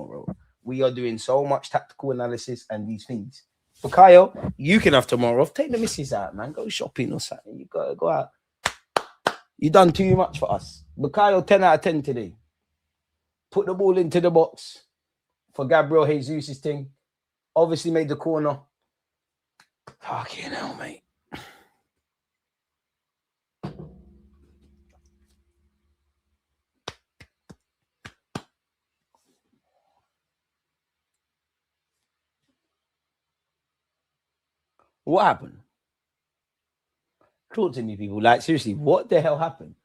tomorrow. We are doing so much tactical analysis and these things. For Kyle, you can have tomorrow off. Take the missus out, man. Go shopping or something. You gotta go out. You done too much for us. Bukayo, 10 out of 10 today. Put the ball into the box for Gabriel Jesus' thing. Obviously made the corner. Fucking hell, mate. What happened? Talk to me, people. Like, seriously, what the hell happened?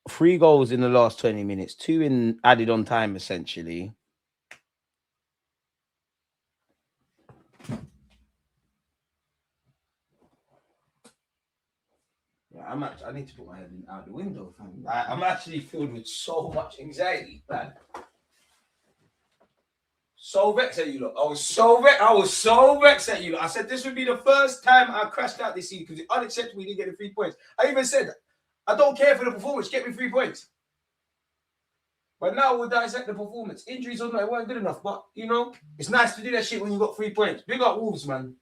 3 goals in the last 20 minutes, 2 in added on time, essentially. Yeah, I need to put my head out the window, fam. I'm actually filled with so much anxiety, man. So vexed at you, look. I was so vexed at you, look. I said this would be the first time I crashed out this season because it's unacceptable we didn't get the 3 points. I even said, I don't care for the performance, get me 3 points. But now we'll dissect the performance. Injuries or not, it weren't good enough. But, you know, it's nice to do that shit when you got 3 points. Big up Wolves, man.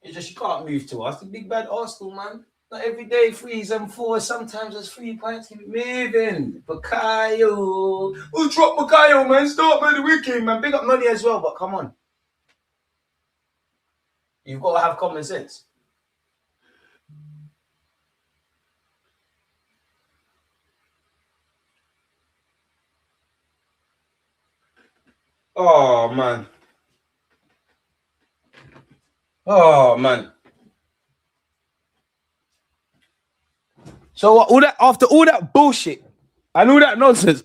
It's just you can't move to us. The big bad Arsenal, man. Not every day 3s and 4s. Sometimes there's 3 points. Keep it moving. Bukayo. Who dropped Bukayo, man? Start man the weekend, man. Big up Noddy as well, but come on. You've got to have common sense. Oh, man. Oh, man. So after all that bullshit and all that nonsense,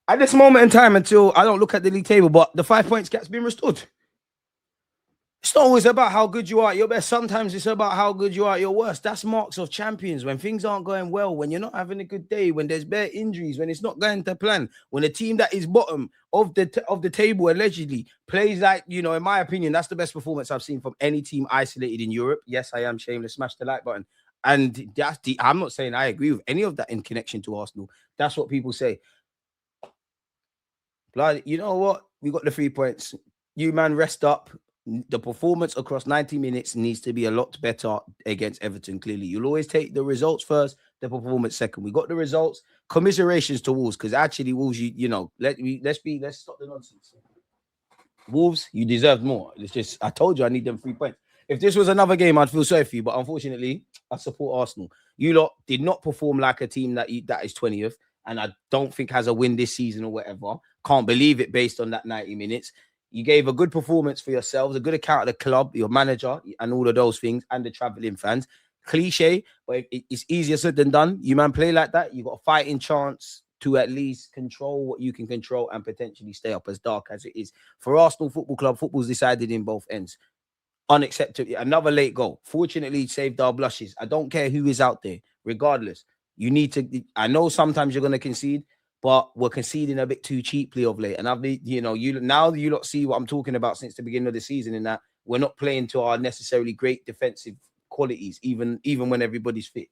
at this moment in time, until I don't look at the league table, but the 5 points gap's been restored. It's not always about how good you are at your best. Sometimes it's about how good you are at your worst. That's marks of champions. When things aren't going well, when you're not having a good day, when there's bare injuries, when it's not going to plan, when a team that is bottom of the table allegedly plays like, you know, in my opinion, that's the best performance I've seen from any team isolated in Europe. Yes, I am shameless. Smash the like button. And I'm not saying I agree with any of that in connection to Arsenal. That's what people say. Blood, you know what? We got the 3 points. You, man, rest up. The performance across 90 minutes needs to be a lot better against Everton, clearly. You'll always take the results first, the performance second. We got the results. Commiserations to Wolves, because actually, Wolves, you know, let's stop the nonsense. Wolves, you deserved more. It's just, I told you I need them 3 points. If this was another game, I'd feel sorry for you, but unfortunately, I support Arsenal. You lot did not perform like a team that is 20th, and I don't think has a win this season or whatever. Can't believe it based on that 90 minutes. You gave a good performance for yourselves, a good account of the club, your manager, and all of those things, and the traveling fans. Cliche, but it's easier said than done. You, man, play like that. You got a fighting chance to at least control what you can control and potentially stay up, as dark as it is. For Arsenal Football Club, football's decided in both ends. Unacceptable. Another late goal. Fortunately, saved our blushes. I don't care who is out there. Regardless, you need to. I know sometimes you're going to concede, but we're conceding a bit too cheaply of late. And I've been, you know, you lot see what I'm talking about since the beginning of the season, in that we're not playing to our necessarily great defensive qualities, even when everybody's fit.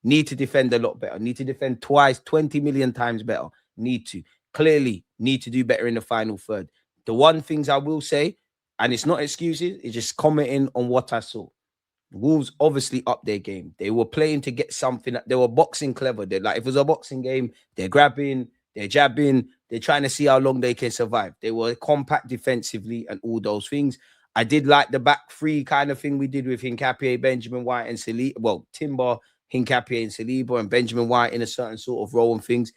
Need to defend a lot better. Need to defend twice, 20 million times better. Need to. Clearly need to do better in the final third. The one things I will say, and it's not excuses, it's just commenting on what I saw. Wolves obviously upped their game. They were playing to get something. They were boxing clever. They're like, if it was a boxing game, they're grabbing, they're jabbing, they're trying to see how long they can survive. They were compact defensively and all those things. I did like the back three kind of thing we did with Hincapié, Benjamin White, and Saliba. Well, Timber, Hincapié, and Saliba, and Benjamin White in a certain sort of role and things.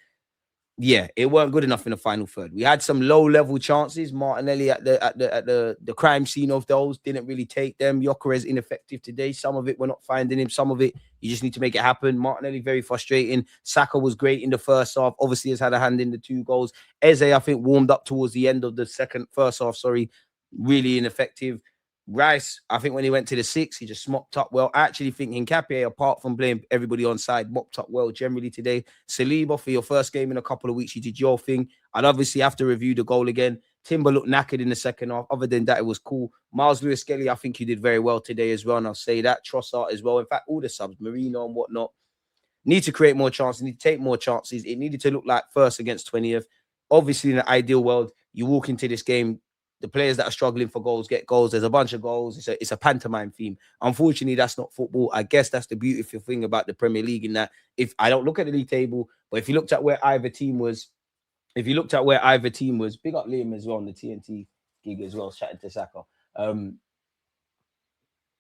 Yeah, it weren't good enough in the final third. We had some low-level chances. Martinelli at the crime scene of those didn't really take them. Gyökeres ineffective today. Some of it we're not finding him. Some of it you just need to make it happen. Martinelli very frustrating. Saka was great in the first half. Obviously has had a hand in the 2 goals. Eze, I think, warmed up towards the end of the first half. Sorry, really ineffective. Rice, I think when he went to the 6, he just mopped up well. I actually think Hincapié, apart from playing everybody on side, mopped up well generally today. Saliba, for your first game in a couple of weeks, you did your thing. I'd obviously have to review the goal again. Timber looked knackered in the second half. Other than that, it was cool. Miles Lewis-Skelly, I think you did very well today as well, and I'll say that. Trossard as well. In fact, all the subs, Marino and whatnot. Need to create more chances, need to take more chances. It needed to look like first against 20th. Obviously, in the ideal world, you walk into this game, the players that are struggling for goals get goals. There's a bunch of goals. It's a pantomime theme. Unfortunately, that's not football. I guess that's the beautiful thing about the Premier League, in that if I don't look at the league table, but if you looked at where either team was, big up Liam as well on the TNT gig as well, chatting to Saka.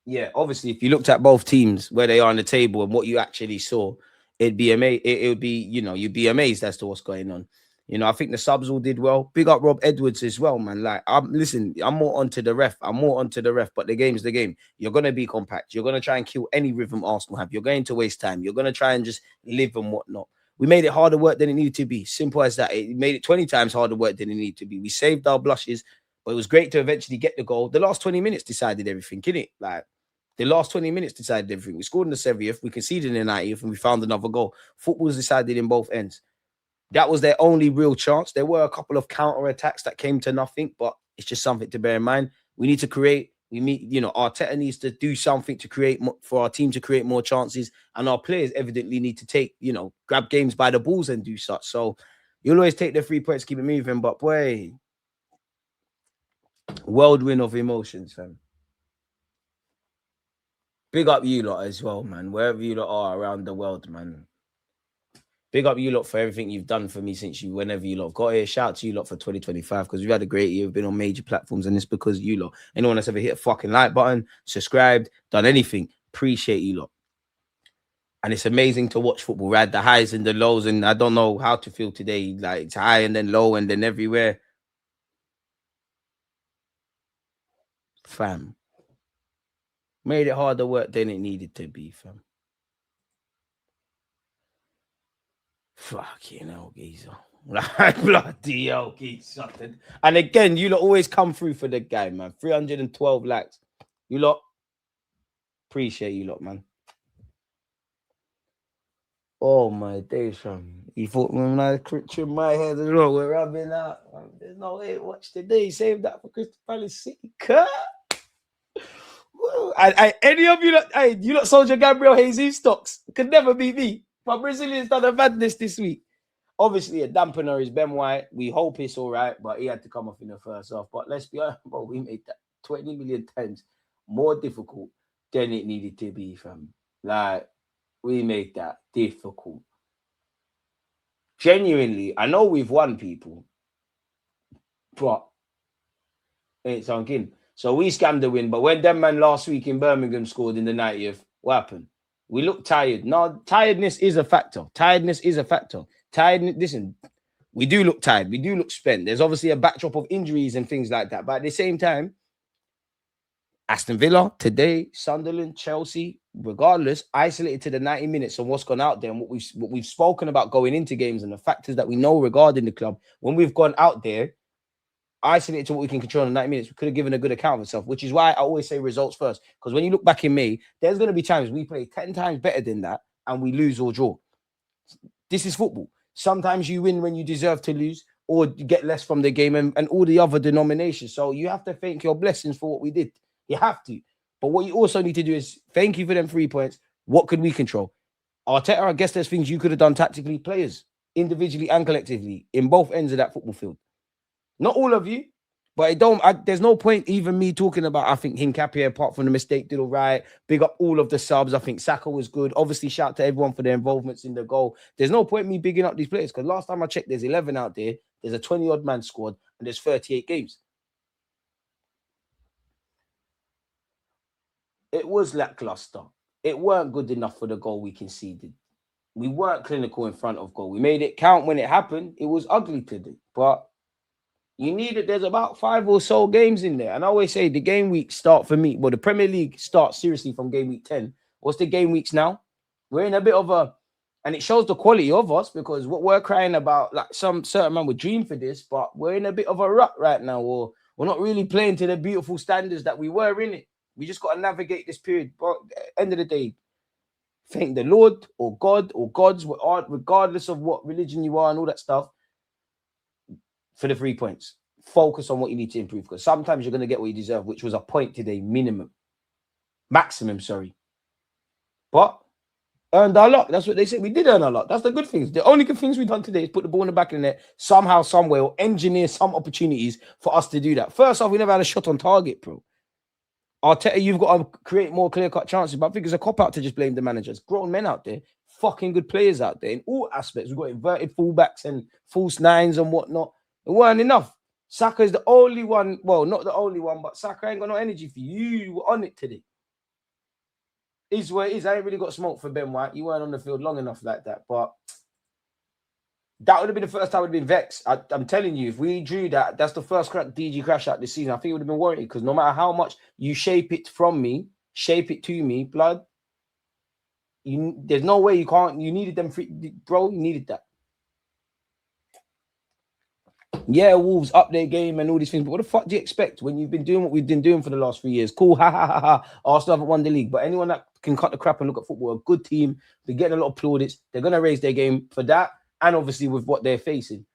Yeah, obviously, if you looked at both teams where they are on the table and what you actually saw, it'd be amazing. It would be, you'd be amazed as to what's going on. I think the subs all did well. Big up Rob Edwards as well, man. Like, I'm more onto the ref. But the game's the game. You're gonna be compact. You're gonna try and kill any rhythm Arsenal have. You're going to waste time. You're gonna try and just live and whatnot. We made it harder work than it needed to be. Simple as that. It made it 20 times harder work than it needed to be. We saved our blushes, but it was great to eventually get the goal. The last 20 minutes decided everything, innit? Like, the last 20 minutes decided everything. We scored in the 70th, we conceded in the 90th, and we found another goal. Football's decided in both ends. That was their only real chance. There were a couple of counter attacks that came to nothing, but it's just something to bear in mind. We need to create. Arteta needs to do something to create for our team to create more chances, and our players evidently need to take, grab games by the balls and do such. So you'll always take the 3 points, keep it moving. But boy, whirlwind of emotions, fam. Big up you lot as well, man. Wherever you lot are around the world, man. Big up you lot for everything you've done for me since whenever you lot got here. Shout out to you lot for 2025, because we've had a great year. We've been on major platforms, and it's because you lot. Anyone that's ever hit a fucking like button, subscribed, done anything, appreciate you lot. And it's amazing to watch football, right? The highs and the lows, and I don't know how to feel today. Like, it's high and then low and then everywhere. Fam. Made it harder work than it needed to be, fam. Fucking hell, geezer. Like, bloody hell, geezer. And again, you lot always come through for the guy, man. 312 likes. You lot, appreciate you lot, man. Oh, my days, fam. You thought when I in my head as well, we're rubbing out. There's no way. Watch today. Save that for Crystal Palace City. Cut. Any of you lot, you lot Soldier Gabriel Jesus stocks could never beat me. My Brazilians done a madness this week. Obviously, a dampener is Ben White. We hope it's all right, but he had to come off in the first half. But let's be honest, bro, we made that 20 million times more difficult than it needed to be, fam. Like, we made that difficult. Genuinely, I know we've won, people, but it's sunken. So we scammed the win. But when them man last week in Birmingham scored in the 90th, what happened? We look tired. No, tiredness is a factor. Listen, we do look tired. We do look spent. There's obviously a backdrop of injuries and things like that. But at the same time, Aston Villa, today, Sunderland, Chelsea, regardless, isolated to the 90 minutes and what's gone out there and what we've spoken about going into games and the factors that we know regarding the club. When we've gone out there, isolated to what we can control in 90 minutes, we could have given a good account of ourselves, which is why I always say results first. Because when you look back in May, there's going to be times we play 10 times better than that and we lose or draw. This is football. Sometimes you win when you deserve to lose or get less from the game and all the other denominations. So you have to thank your blessings for what we did. You have to. But what you also need to do is thank you for them 3 points. What could we control? Arteta, I guess there's things you could have done tactically, players, individually and collectively, in both ends of that football field. Not all of you, but there's no point even me talking about, I think Hincapié, apart from the mistake, did all right. Big up all of the subs. I think Saka was good. Obviously, shout out to everyone for their involvements in the goal. There's no point me bigging up these players, because last time I checked, there's 11 out there. There's a 20-odd man squad, and there's 38 games. It was lackluster. It weren't good enough for the goal we conceded. We weren't clinical in front of goal. We made it count when it happened. It was ugly today, but there's about 5 or so games in there. And I always say the game weeks start for me. Well, the Premier League starts seriously from game week 10. What's the game weeks now? We're in a bit of and it shows the quality of us, because what we're crying about, like some certain man would dream for this, but we're in a bit of a rut right now, or we're not really playing to the beautiful standards that we were in it. We just got to navigate this period. But at the end of the day, thank the Lord or God or gods, regardless of what religion you are and all that stuff, for the 3 points. Focus on what you need to improve, because sometimes you're going to get what you deserve, which was a point today, maximum, sorry. But Earned our luck. That's what they said. We did earn our luck. That's the good things. The only good things we've done today is put the ball in the back of the net somehow, somewhere, or engineer some opportunities for us to do that. First off, we never had a shot on target, bro. Arteta, you've got to create more clear-cut chances, but I think it's a cop-out to just blame the managers. Grown men out there, fucking good players out there in all aspects. We've got inverted fullbacks and false nines and whatnot. It weren't enough. Saka is the only one, well, not the only one, but Saka ain't got no energy for you. You were on it today. Is what it is. I ain't really got smoke for Ben White. You weren't on the field long enough like that, but that would have been the first time I would have been vexed. I'm telling you, if we drew that, that's the first DG crash out this season. I think it would have been worried because no matter how much you shape it from me, shape it to me, blood, there's no way you can't. You needed them, bro. You needed that. Yeah, Wolves up their game and all these things, but what the fuck do you expect when you've been doing what we've been doing for the last 3 years? Cool, ha ha ha ha. Arsenal haven't won the league, but anyone that can cut the crap and look at football, a good team, they're getting a lot of plaudits. They're gonna raise their game for that. And obviously with what they're facing.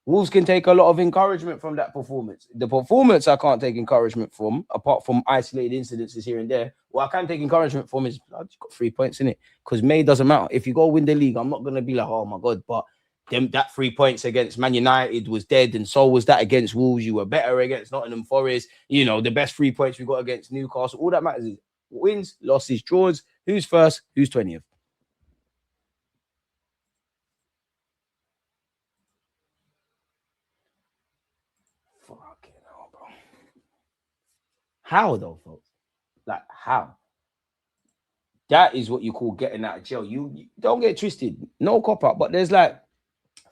Wolves can take a lot of encouragement from that performance. The performance I can't take encouragement from, apart from isolated incidences here and there. What I can take encouragement from is, I've just got 3 points in it. Because May doesn't matter. If you go win the league, I'm not going to be like, oh my God, but that 3 points against Man United was dead, and so was that against Wolves. You were better against Nottingham Forest. You know, the best 3 points we got against Newcastle. All that matters is wins, losses, draws. Who's first? Who's 20th? How though, folks? Like how? That is what you call getting out of jail. You don't get twisted. No cop out, but there's like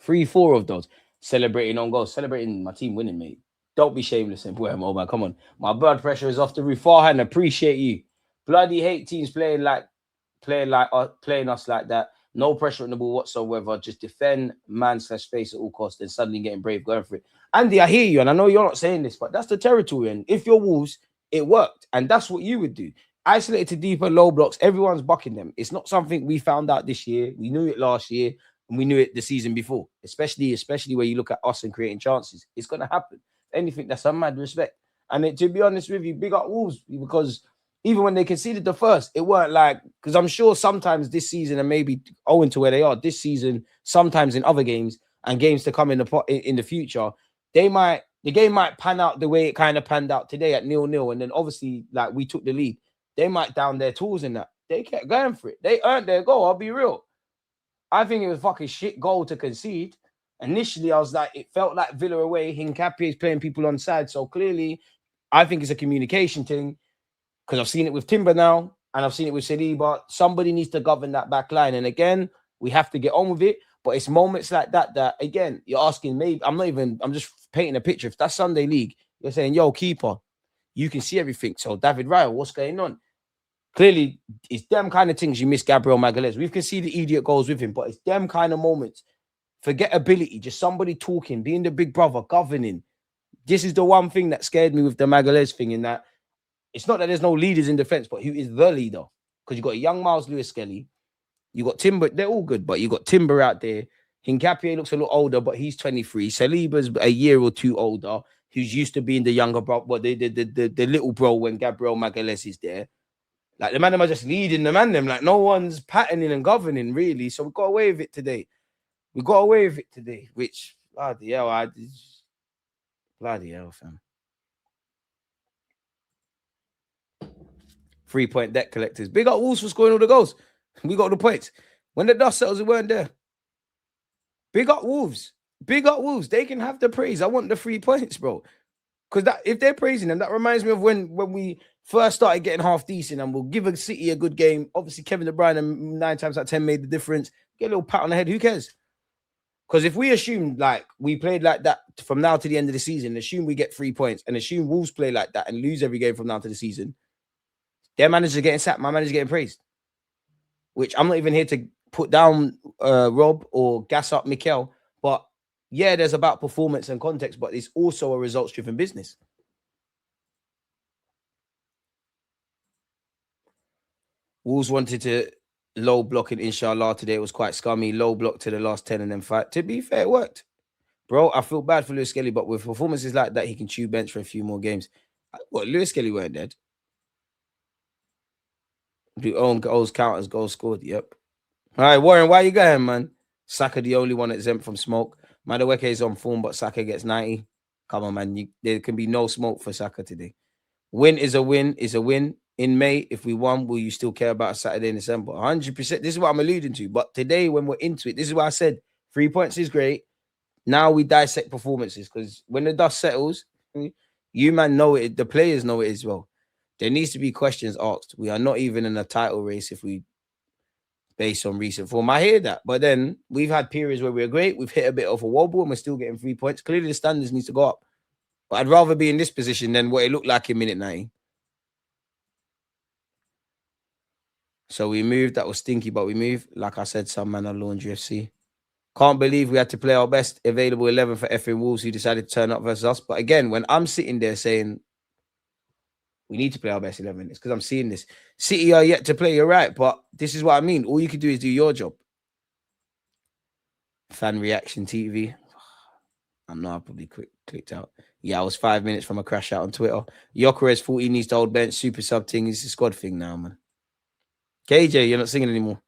3, 4 of those celebrating on goals, celebrating my team winning, mate. Don't be shameless and boy, man. Come on, my blood pressure is off the roof. Farhan, appreciate you. Bloody hate teams playing us like that. No pressure on the ball whatsoever. Just defend man/space at all costs. Then suddenly getting brave, going for it. Andy, I hear you, and I know you're not saying this, but that's the territory. And if you're Wolves, it worked, and that's what you would do. Isolated to deeper low blocks, everyone's bucking them. It's not something we found out this year. We knew it last year, and we knew it the season before. Especially where you look at us and creating chances, it's gonna happen. Anything that's a mad respect. And to be honest with you, big up Wolves, because even when they conceded the first, it weren't like, because I'm sure sometimes this season, and maybe owing to where they are this season, sometimes in other games and games to come in the future, the game might pan out the way it kind of panned out today at 0-0. And then obviously, like, we took the lead. They might down their tools in that. They kept going for it. They earned their goal. I'll be real. I think it was a fucking shit goal to concede. Initially, I was like, it felt like Villa away. Hincapié is playing people on side. So clearly, I think it's a communication thing. Because I've seen it with Timber now, and I've seen it with Saliba. Somebody needs to govern that back line. And again, we have to get on with it. But it's moments like that, again, you're asking, maybe, I'm just painting a picture. If that's Sunday League, you're saying, yo, keeper, you can see everything. So David Raya, what's going on? Clearly, it's them kind of things you miss Gabriel Magalhaes. We've conceded idiot goals with him, but it's them kind of moments. Forgettability, just somebody talking, being the big brother, governing. This is the one thing that scared me with the Magalhaes thing, in that it's not that there's no leaders in defense, but who is the leader? Because you got a young Miles Lewis-Skelly, you got Timber, they're all good, but you got Timber out there. Hincapié looks a little older, but he's 23. Saliba's a year or two older, who's used to being the younger bro, but the little bro when Gabriel Magalhaes is there. Like, the man them are just leading the man them. Like, no one's patterning and governing, really. So we got away with it today. Which, bloody hell, bloody hell, fam. 3-point debt collectors. Big up Wolves for scoring all the goals. We got all the points. When the dust settles, we weren't there. Big up Wolves. They can have the praise. I want the 3 points, bro. Because that, if they're praising them, that reminds me of when we first started getting half decent, and we'll give a City a good game. Obviously, Kevin De Bruyne 9 times out of 10 made the difference. Get a little pat on the head. Who cares? Because if we assume like we played like that from now to the end of the season, assume we get 3 points, and assume Wolves play like that and lose every game from now to the season, their manager's getting sacked, my manager's getting praised. Which I'm not even here to put down Rob or gas up Mikel, but yeah, there's about performance and context, but it's also a results-driven business. Wolves wanted to low block in Inshallah today. It was quite scummy. Low block to the last 10 and then fight. To be fair, it worked. Bro, I feel bad for Lewis Skelly, but with performances like that, he can chew bench for a few more games. What, Lewis Skelly weren't dead? Do own goals count as goals scored? Yep. All right, Warren, why you going, man? Saka the only one exempt from smoke. Madueke is on form, but Saka gets 90. Come on, man. There can be no smoke for Saka today. Win is a win, is a win. In May, if we won, will you still care about a Saturday in December? 100%. This is what I'm alluding to. But today, when we're into it, this is what I said. 3 points is great. Now we dissect performances, because when the dust settles, you man know it. The players know it as well. There needs to be questions asked. We are not even in a title race if we based on recent form. I hear that, but then we've had periods where we're great. We've hit a bit of a wobble and we're still getting 3 points. Clearly, the standards need to go up. But I'd rather be in this position than what it looked like in minute 90. So we moved. That was stinky, but we moved. Like I said, some man are laundry FC. Can't believe we had to play our best available 11 for effing Wolves, who decided to turn up versus us. But again, when I'm sitting there saying we need to play our best 11, it's because I'm seeing this. City are yet to play, you're right. But this is what I mean. All you can do is do your job. Fan reaction TV. I know I probably clicked out. Yeah, I was 5 minutes from a crash out on Twitter. Yokeres thought he needs to hold bench. Super sub thing. It's a squad thing now, man. KJ, you're not singing anymore.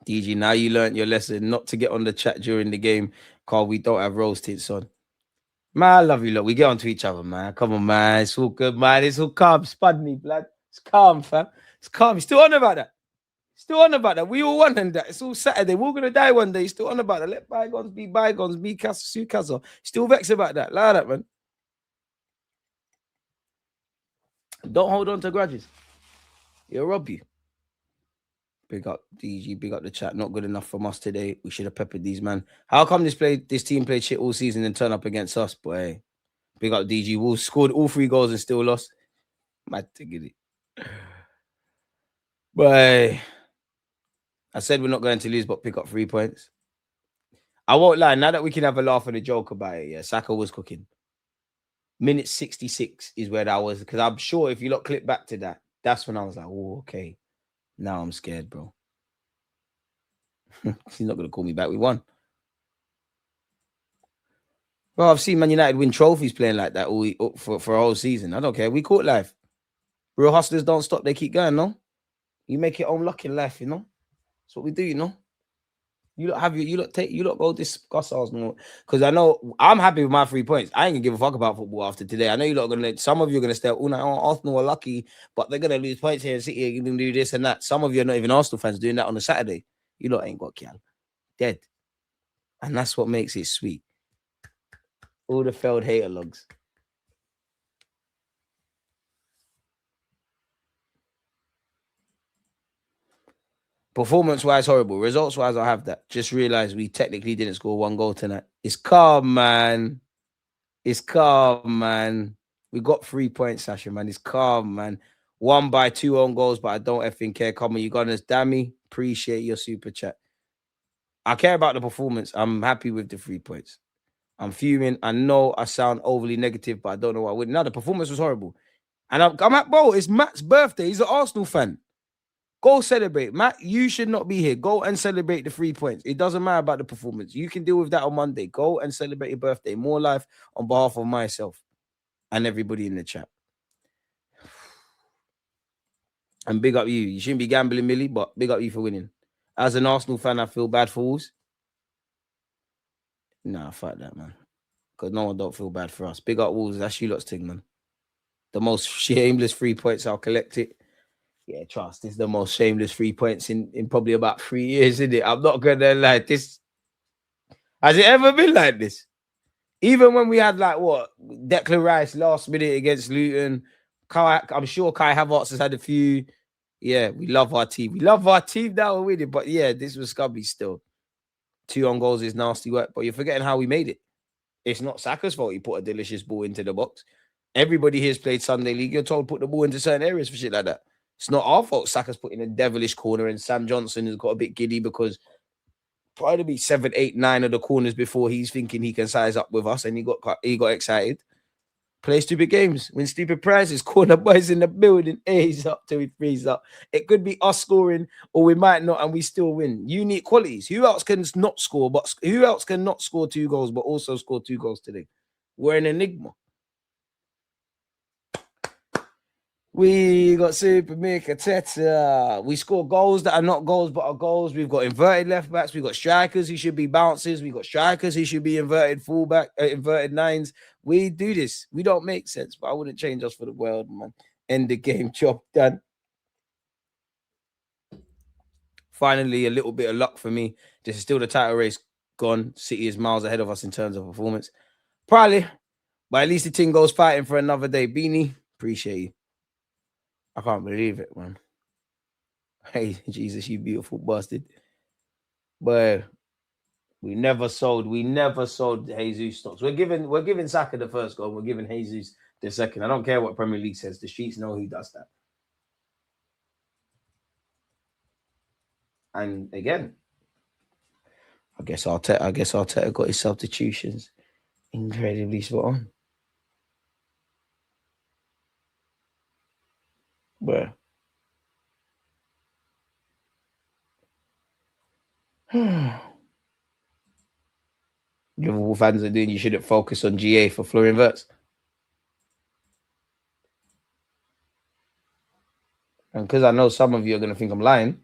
DG, now you learned your lesson not to get on the chat during the game, Carl. We don't have rose tints on. Man, I love you, look. We get onto each other, man. Come on, man. It's all good, man. It's all calm. Spud me, blood. It's calm, fam. It's calm. You still on about that? Still on about that. We all want that. It's all Saturday. We're all gonna die one day. Still on about that. Let bygones be bygones. Be Casa. Still vexed about that. Like that, man. Don't hold on to grudges. It'll rob you. Big up DG. Big up the chat. Not good enough from us today. We should have peppered these, man. How come this team played shit all season and turn up against us? But hey, big up DG. Wolves scored all 3 goals and still lost. Mad to get it. But hey, I said we're not going to lose, but pick up 3 points. I won't lie. Now that we can have a laugh and a joke about it, yeah, Saka was cooking. Minute 66 is where that was, because I'm sure if you look clip back to that, that's when I was like, oh, okay. Now I'm scared, bro. He's not going to call me back. We won. Well, I've seen Man United win trophies playing like that for a whole season. I don't care. We caught life. Real hustlers don't stop. They keep going, no? You make your own luck in life, you know? That's what we do, you know? You lot go discuss Arsenal, because I know I'm happy with my 3 points. I ain't gonna give a fuck about football after today. I know you lot are gonna. Some of you are gonna stay. Oh, no, Arsenal are lucky, but they're gonna lose points here and City are gonna do this and that. Some of you are not even Arsenal fans doing that on a Saturday. You lot ain't got Kial. Dead, and that's what makes it sweet. All the failed hater logs. Performance-wise, horrible. Results-wise, I have that. Just realized we technically didn't score 1 goal tonight. It's calm, man. It's calm, man. We got 3 points, Sasha, man. It's calm, man. 1 by 2 own goals, but I don't effing care. Come on, you gunners. Dammy, appreciate your super chat. I care about the performance. I'm happy with the 3 points. I'm fuming. I know I sound overly negative, but I don't know what I would. No, the performance was horrible. And I'm at, bro, it's Matt's birthday. He's an Arsenal fan. Go celebrate. Matt, you should not be here. Go and celebrate the 3 points. It doesn't matter about the performance. You can deal with that on Monday. Go and celebrate your birthday. More life on behalf of myself and everybody in the chat. And big up you. You shouldn't be gambling, Millie, but big up you for winning. As an Arsenal fan, I feel bad for Wolves. Nah, fuck that, man. Because no one don't feel bad for us. Big up Wolves. That's you lot's thing, man. The most shameless 3 points, I'll collect it. Yeah, trust. This is the most shameless 3 points in probably about 3 years, isn't it? I'm not gonna lie. This has it ever been like this? Even when we had like what Declan Rice last minute against Luton, I'm sure Kai Havertz has had a few. Yeah, we love our team. We love our team now we're winning. But yeah, this was scummy still. 2 on goals is nasty work, but you're forgetting how we made it. It's not Saka's fault he put a delicious ball into the box. Everybody here's played Sunday League. You're told put the ball into certain areas for shit like that. It's not our fault. Saka's put in a devilish corner and Sam Johnson has got a bit giddy because probably 7, 8, 9 of the corners before he's thinking he can size up with us and he got excited. Play stupid games, win stupid prizes. Corner boys in the building. He's up till he frees up. It could be us scoring or we might not and we still win. Unique qualities. Who else can not score? But who else can not score 2 goals but also score 2 goals today? We're an enigma. We got Super Teta. We score goals that are not goals but are goals. We've got inverted left backs. We've got strikers who should be bouncers. We've got strikers who should be inverted fullback, inverted nines. We do this. We don't make sense, but I wouldn't change us for the world, man. End the game, job done. Finally, a little bit of luck for me. This is still the title race gone. City is miles ahead of us in terms of performance. Probably, but at least the team goes fighting for another day. Beanie, appreciate you. I can't believe it, man. Hey, Jesus, you beautiful bastard. But we never sold Jesus stocks. We're giving Saka the first goal. We're giving Jesus the second. I don't care what Premier League says. The streets know who does that. And again, I guess Arteta got his substitutions incredibly spot on. But Liverpool fans are doing, you shouldn't focus on GA for Florian Wirtz. And because I know some of you are going to think I'm lying.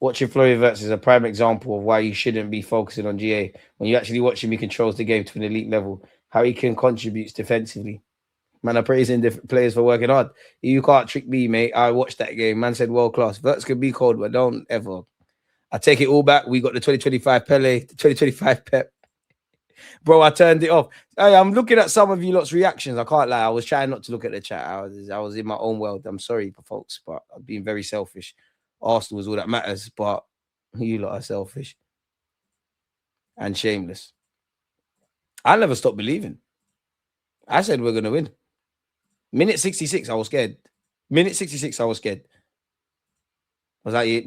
Watching Florian Wirtz is a prime example of why you shouldn't be focusing on GA. When you actually watch him, he controls the game to an elite level. How he can contribute defensively. Man, I'm praising different players for working hard. You can't trick me, mate. I watched that game. Man said world class. Wirtz could be cold, but don't ever. I take it all back. We got the 2025 Pele, the 2025 Pep. Bro, I turned it off. Hey, I'm looking at some of you lot's reactions. I can't lie. I was trying not to look at the chat. I was in my own world. I'm sorry for folks, but I'm being very selfish. Arsenal is all that matters, but you lot are selfish and shameless. I never stopped believing. I said we're going to win. Minute 66, I was scared. Minute 66, I was scared. I was like,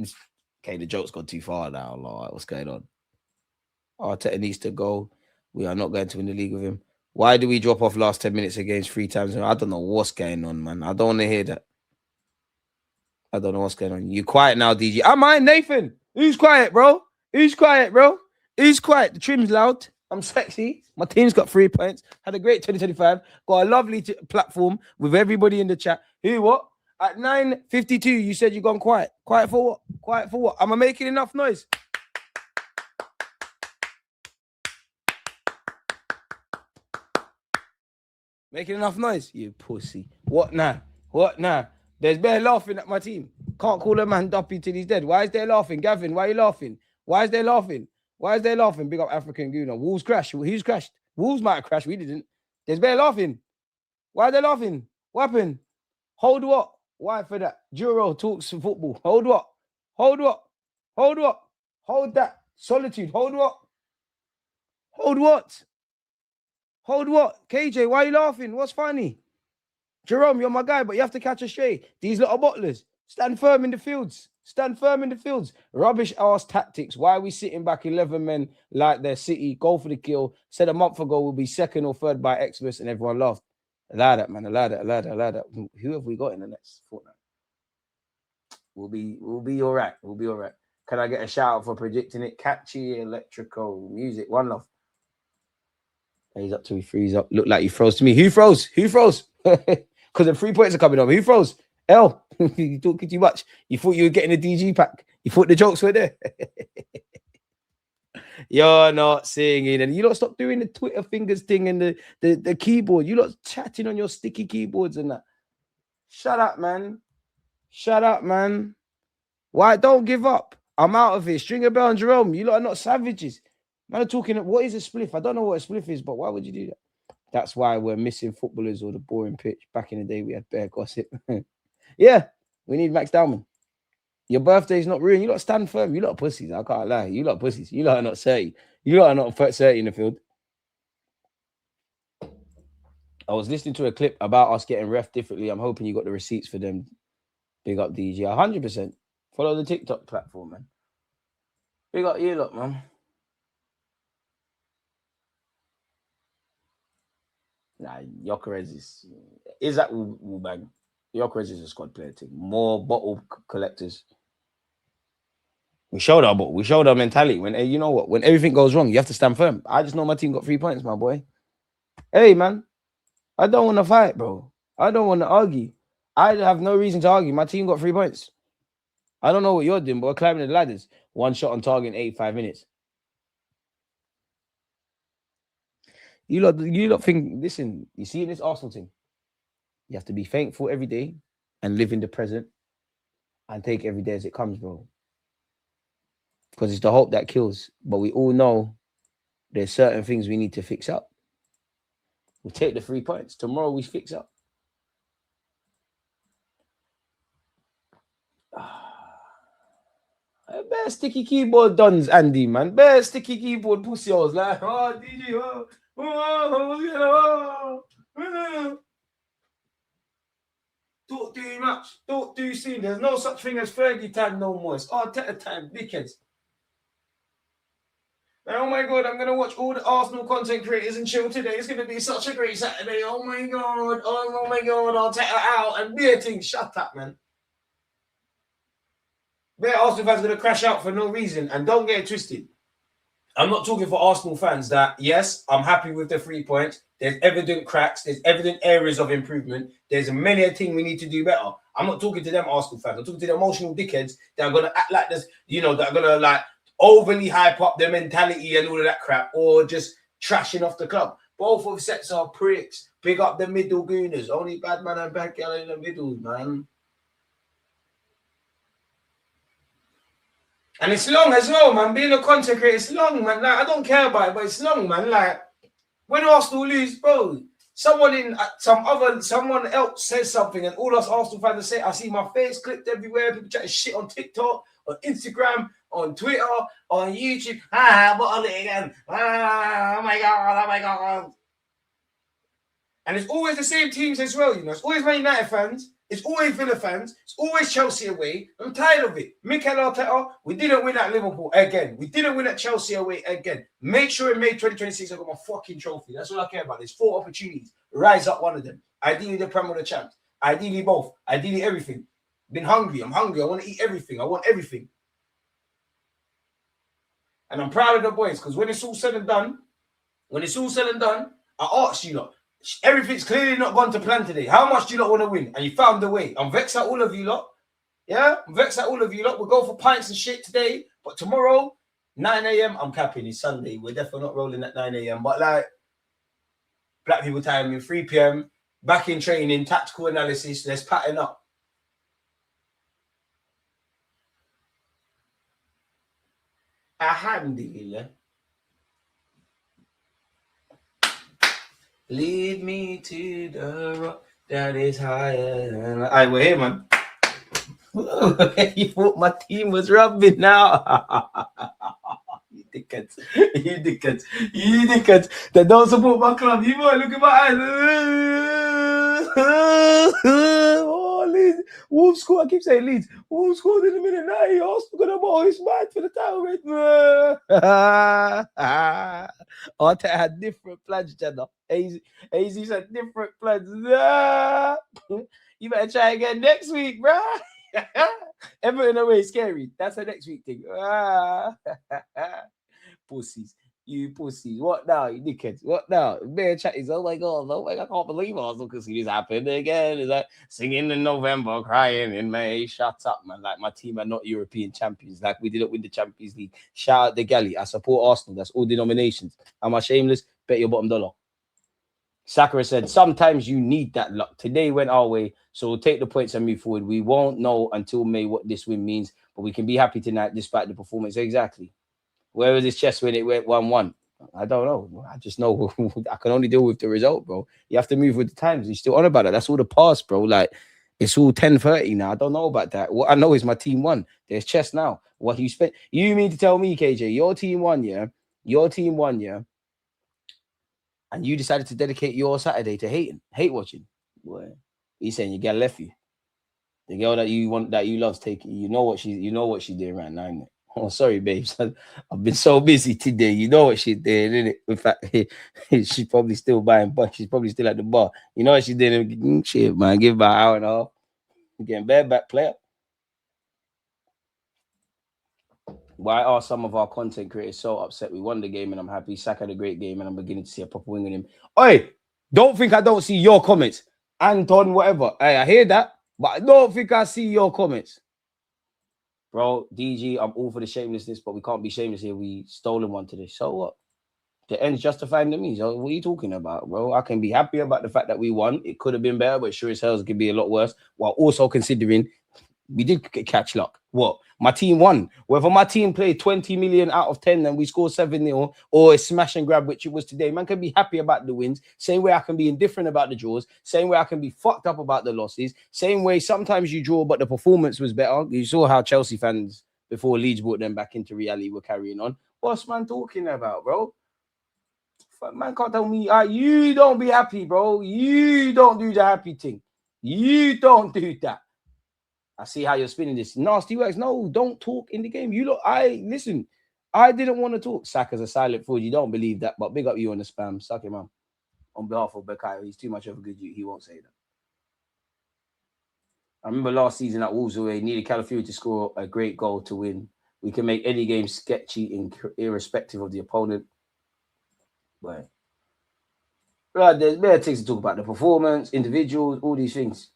okay, the joke's gone too far now. Lord, what's going on? Arteta needs to go. We are not going to win the league with him. Why do we drop off last 10 minutes against 3 times? I don't know what's going on, man. I don't want to hear that. I don't know what's going on. You quiet now, DG. Am I, Nathan? Who's quiet, bro? Who's quiet, bro? Who's quiet? The trim's loud. I'm sexy. My team's got 3 points. Had a great 2025. Got a lovely platform with everybody in the chat. Who, what? At 9:52, you said you're gone quiet. Quiet for what? Quiet for what? Am I making enough noise? Making enough noise? You pussy. What now? What now? There's bear laughing at my team. Can't call a man duppy till he's dead. Why is they laughing? Gavin, why are you laughing? Why is they laughing? Why is they laughing? Big up African Gooner. Wolves crashed. Who's crashed? Wolves might have crashed. We didn't. There's bear laughing. Why are they laughing? What happened? Hold what? Why for that? Juro talks football. Hold what? Hold what? Hold what? Hold that. Solitude. Hold what? Hold what? Hold what? KJ, why are you laughing? What's funny? Jerome, you're my guy, but you have to catch a stray. These little bottlers, stand firm in the fields. Stand firm in the fields. Rubbish ass tactics. Why are we sitting back 11 men like their City? Go for the kill. Said a month ago we'll be second or third by Xmas, and everyone laughed. Allow that, man. Allow that. Who have we got in the next fortnight? We'll be all right. We'll be all right. Can I get a shout out for predicting it? Catchy electrical music. One love. He's up till he frees up. Look like he froze to me. Who froze? Who froze? Because the 3 points are coming up. Who froze? L. You talking too much. You thought you were getting a DG pack. You thought the jokes were there. You're not singing. And you don't stop doing the Twitter fingers thing and the keyboard. You lot chatting on your sticky keyboards and that. Shut up, man. Shut up, man. Why? Don't give up. I'm out of here. Stringer Bell and Jerome, you lot are not savages. Man, I'm talking, what is a spliff? I don't know what a spliff is, but why would you do that? That's why we're missing footballers or the boring pitch. Back in the day, we had bear gossip. Yeah, we need Max Dowman. Your birthday's not ruined. You lot stand firm. You lot pussies. I can't lie. You lot pussies. You lot are not 30. You lot are not 30 in the field. I was listening to a clip about us getting ref differently. I'm hoping you got the receipts for them. Big up DG. 100%. Follow the TikTok platform, man. Big up you lot, man. Nah, Gyökeres is that will bang. Gyökeres is a squad player team. More bottle collectors. We showed our mentality. When you know what, when everything goes wrong, you have to stand firm. I just know my team got 3 points, my boy. Hey man, I don't want to fight, bro. I don't want to argue. I have no reason to argue. My team got 3 points. I don't know what you're doing, but we're climbing the ladders. 1 shot on target in 85 minutes. You lot think, listen, you see in this Arsenal thing, you have to be thankful every day and live in the present and take every day as it comes, bro. Because it's the hope that kills. But we all know there's certain things we need to fix up. We'll take the 3 points. Tomorrow we fix up. Bare sticky keyboard duns, Andy, man. Bare sticky keyboard pussy. I was like, oh, DJ, Talk too much. Talk too soon. There's no such thing as Fergie time no more. It's Arteta time, dickheads. Oh my God, I'm going to watch all the Arsenal content creators and chill today. It's going to be such a great Saturday. Oh my God, Arteta out and beer thing. Shut up, man. Bare Arsenal fans are going to crash out for no reason. And don't get it twisted. I'm not talking for Arsenal fans that, yes, I'm happy with the 3 points. There's evident cracks. There's evident areas of improvement. There's many a thing we need to do better. I'm not talking to them Arsenal fans. I'm talking to the emotional dickheads that are going to act like this, that are going to like overly hype up their mentality and all of that crap, or just trashing off the club. Both of sets are pricks. Big up the middle Gooners. Only bad man and bad girl in the middle, man. And it's long as well, man. Being a content creator, it's long, man. Like, I don't care about it, but it's long, man. Like, when Arsenal lose, bro, someone else says something, and all us Arsenal fans say, I see my face clipped everywhere. People chatting shit on TikTok, on Instagram, on Twitter, on YouTube. What a again. Oh my God. And it's always the same teams as well, It's always Man United fans. It's always Villa fans. It's always Chelsea away. I'm tired of it. Mikel Arteta, we didn't win at Liverpool again. We didn't win at Chelsea away again. Make sure in May 2026 I got my fucking trophy. That's all I care about. There's 4 opportunities. Rise up one of them. Ideally the Premier League champs. Ideally both. Ideally everything. Been hungry. I'm hungry. I want to eat everything. I want everything. And I'm proud of the boys because when it's all said and done, I asked you lot. Everything's clearly not gone to plan today. How much do you lot want to win? And you found the way. I'm vexed at all of you lot. Yeah? I'm vexed at all of you lot. We'll go for pints and shit today. But tomorrow, 9 a.m., I'm capping. It's Sunday. We're definitely not rolling at 9 a.m. But like, black people time, 3 p.m., back in training, tactical analysis. Let's pattern up. Alhamdulillah. Lead me to the rock that is higher than... Alright, we're here, man. You thought my team was rubbing now. You dickheads. That don't support my club. You might look at my eyes. Oh, Leeds. Wolves scored. I keep saying Leeds. Wolves scored in a minute. Now he also got a ball. He's mad for the title. Arteta had different plans, Jenna. AZ's had different plans. You better try again next week, bro. Everton away, scary. That's the next week thing. Pussies. You pussies. What now, you dickheads? What now? Bear chat is, oh my God, I can't believe Arsenal can see this happen again. It's like singing in November, crying in May. Shut up, man. Like, my team are not European champions. Like, we didn't win the Champions League. Shout out the galley. I support Arsenal. That's all denominations. Am I shameless? Bet your bottom dollar. Sakura said, sometimes you need that luck. Today went our way, so we'll take the points and move forward. We won't know until May what this win means, but we can be happy tonight despite the performance. Exactly. Where was this chess when it went 1-1? I don't know. I just know I can only deal with the result, bro. You have to move with the times. You're still on about it. That's all the past, bro. Like, it's all 10:30 now. I don't know about that. What I know is my team won. There's chess now. What you spent? You mean to tell me, KJ, your team won, yeah? And you decided to dedicate your Saturday to hate watching. Boy, he's saying your girl left you. The girl that you want, that you love's taking. You know what she's doing right now, innit? Oh, sorry, babes. I've been so busy today. You know what she's doing, innit? In fact, she's probably still buying, but she's probably still at the bar. You know what she's doing? Shit, man. Give about an hour and a half. Getting bareback player. Why are some of our content creators so upset? We won the game and I'm happy. Saka had a great game and I'm beginning to see a proper wing in him. Oi, don't think I don't see your comments. Anton, whatever. Hey, I hear that, but I don't think I see your comments. Bro, DG, I'm all for the shamelessness, but we can't be shameless here. We stolen one today. So what? The end's justifying the means. What are you talking about, bro? I can be happy about the fact that we won. It could have been better, but sure as hell it could be a lot worse. While also considering we did catch luck. What? My team won. Whether my team played 20 million out of 10 and we scored 7-0 or a smash and grab, which it was today, man can be happy about the wins. Same way I can be indifferent about the draws. Same way I can be fucked up about the losses. Same way sometimes you draw, but the performance was better. You saw how Chelsea fans, before Leeds brought them back into reality, were carrying on. What's man talking about, bro? Man can't tell me, you don't be happy, bro. You don't do the happy thing. You don't do that. I see how you're spinning this. Nasty works. No, don't talk in the game. You look, listen, I didn't want to talk. Saka's a silent fraud. You don't believe that, but big up you on the spam. Suck him up. On behalf of Bakayo, he's too much of a good dude. He won't say that. I remember last season at Wolves away, needed Calafiori to score a great goal to win. We can make any game sketchy irrespective of the opponent. But there's better things to talk about. The performance, individuals, all these things.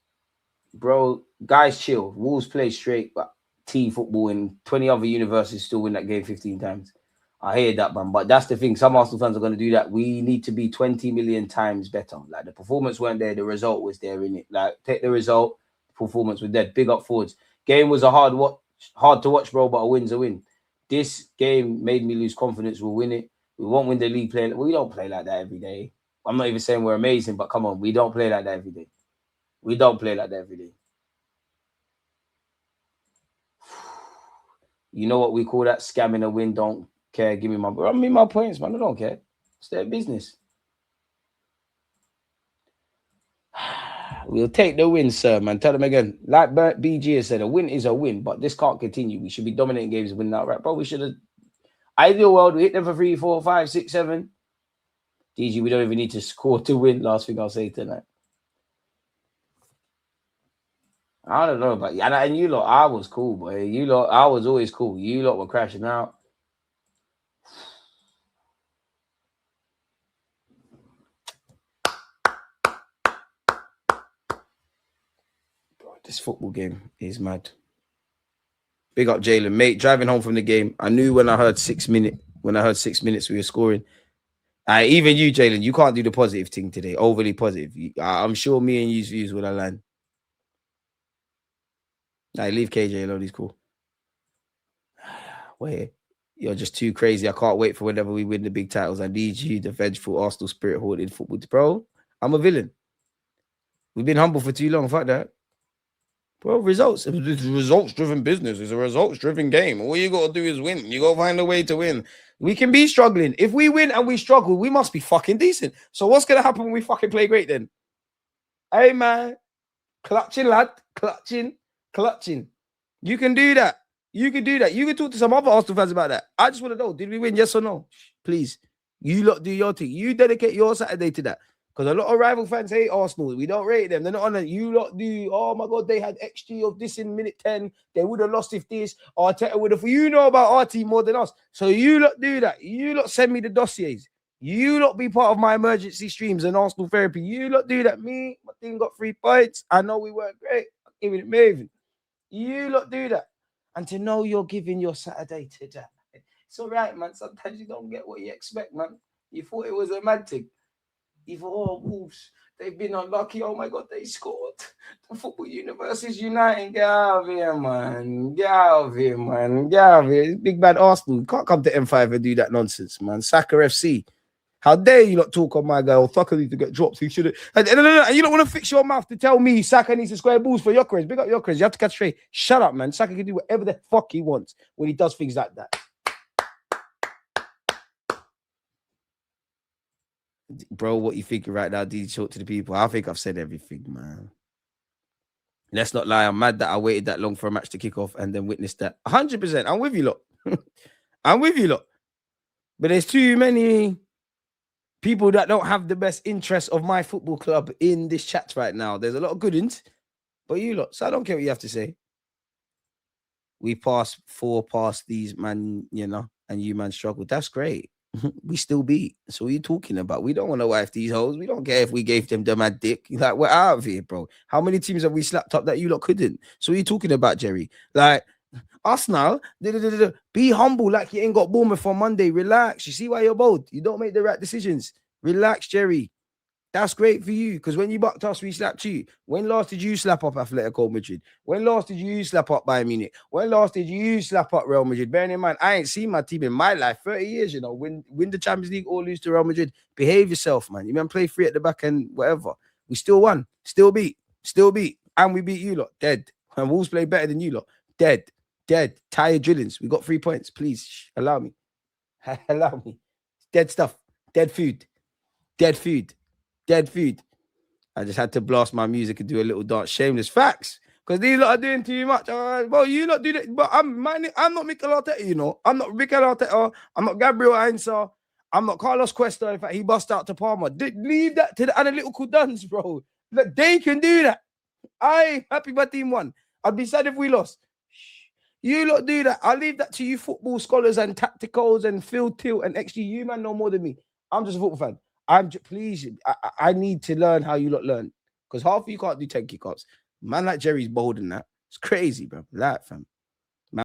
Bro, guys, chill. Wolves play straight, but football in 20 other universities still win that game 15 times. I hear that, man. But that's the thing. Some Arsenal fans are going to do that. We need to be 20 million times better. Like, the performance weren't there. The result was there, innit? Like, take the result. Performance was dead. Big up forwards. Game was hard to watch, bro, but a win's a win. This game made me lose confidence. We'll win it. We won't win the league playing. We don't play like that every day. I'm not even saying we're amazing, but come on. We don't play like that every day. We don't play like that every day. You know what we call that? Scamming a win. Don't care. Give me my points, man. I don't care. It's their business. We'll take the win, sir, man. Tell them again. Like BG has said, a win is a win, but this can't continue. We should be dominating games and winning outright. Bro, we should have. Ideal world, we hit them for 3, 4, 5, 6, 7. DG, we don't even need to score to win. Last thing I'll say tonight. I don't know about you. And you lot, I was cool, boy. You lot, I was always cool. You lot were crashing out. Bro, this football game is mad. Big up Jalen, mate. Driving home from the game, I knew when I heard 6 minutes we were scoring. Even you, Jalen, you can't do the positive thing today. Overly positive. I'm sure me and you's views will align. Leave KJ alone. He's cool. Wait, you're just too crazy. I can't wait for whenever we win the big titles. I need you, the vengeful Arsenal spirit haunted football. Bro, I'm a villain. We've been humble for too long. Fuck that. Bro, results. It's a results-driven business. It's a results-driven game. All you got to do is win. You got to find a way to win. We can be struggling. If we win and we struggle, we must be fucking decent. So what's going to happen when we fucking play great then? Hey, man. Clutching, lad. Clutching. You can do that. You can do that. You can talk to some other Arsenal fans about that. I just want to know, did we win? Yes or no? Please. You lot do your thing. You dedicate your Saturday to that. Because a lot of rival fans hate Arsenal. We don't rate them. They're not on it. You lot do. Oh, my God, they had XG of this in minute 10. They would have lost if this. Arteta would have. You know about our team more than us. So you lot do that. You lot send me the dossiers. You lot be part of my emergency streams and Arsenal therapy. You lot do that. Me, my team got 3 points. I know we weren't great. I'm giving it moving. You lot do that. And to know you're giving your Saturday to that. It's all right, man. Sometimes you don't get what you expect, man. You thought it was a mad thing. You thought, oh, Wolves, they've been unlucky. Oh, my God, they scored. The football universe is uniting. Get out of here, man. Get out of here, man. Get out of here. It's big bad Arsenal. You can't come to M5 and do that nonsense, man. Saka FC. How dare you not talk on my guy? Oh, Saka needs to get dropped. He should have. And you don't want to fix your mouth to tell me Saka needs to square balls for Gyökeres. Big up Gyökeres. You have to catch straight. Shut up, man. Saka can do whatever the fuck he wants when he does things like that. Bro, what you thinking right now? Did you talk to the people? I think I've said everything, man. Let's not lie. I'm mad that I waited that long for a match to kick off and then witnessed that. 100%. I'm with you, lot. I'm with you, lot. But there's too many people that don't have the best interest of my football club in this chat right now. There's a lot of good ones, but you lot. So I don't care what you have to say. we passed 4 past these man, you know, and you man struggled. That's great. We still beat. So what are you talking about? We don't want to wife these hoes. We don't care if we gave them the mad dick. Like, we're out of here, bro. How many teams have we slapped up that you lot couldn't? So what are you talking about, Jerry? Like, Arsenal, be humble like you ain't got Bournemouth on Monday. Relax. You see why you're bold? You don't make the right decisions. Relax, Jerry. That's great for you because when you bucked us, we slapped you. When last did you slap up Atletico Madrid? When last did you slap up Bayern Munich? When last did you slap up Real Madrid? Bearing in mind, I ain't seen my team in my life 30 years, you know, win the Champions League or lose to Real Madrid. Behave yourself, man. You man play free at the back and whatever. We still won, still beat, and we beat you lot, dead. And Wolves play better than you lot, dead. Tired drillings. We got 3 points. Please allow me. Allow me. Dead stuff. Dead food. I just had to blast my music and do a little dance. Shameless facts. Because these lot are doing too much. Well, you not do that. But I'm not Mikel Arteta, you know. I'm not Mikel Arteta. I'm not Gabriel Heinze. I'm not Carlos Cuesta. In fact, he bust out to Palmer. Leave that to the analytical duns, bro. Look, they can do that. I happy my team won. I'd be sad if we lost. You lot do that. I'll leave that to you football scholars and tacticals and field tilt and XG. You man know more than me. I'm just a football fan. Please, I need to learn how you lot learn. Because half of you can't do 10 kick-ups. Man like Jerry's bold in that. It's crazy, bro. Like, fam.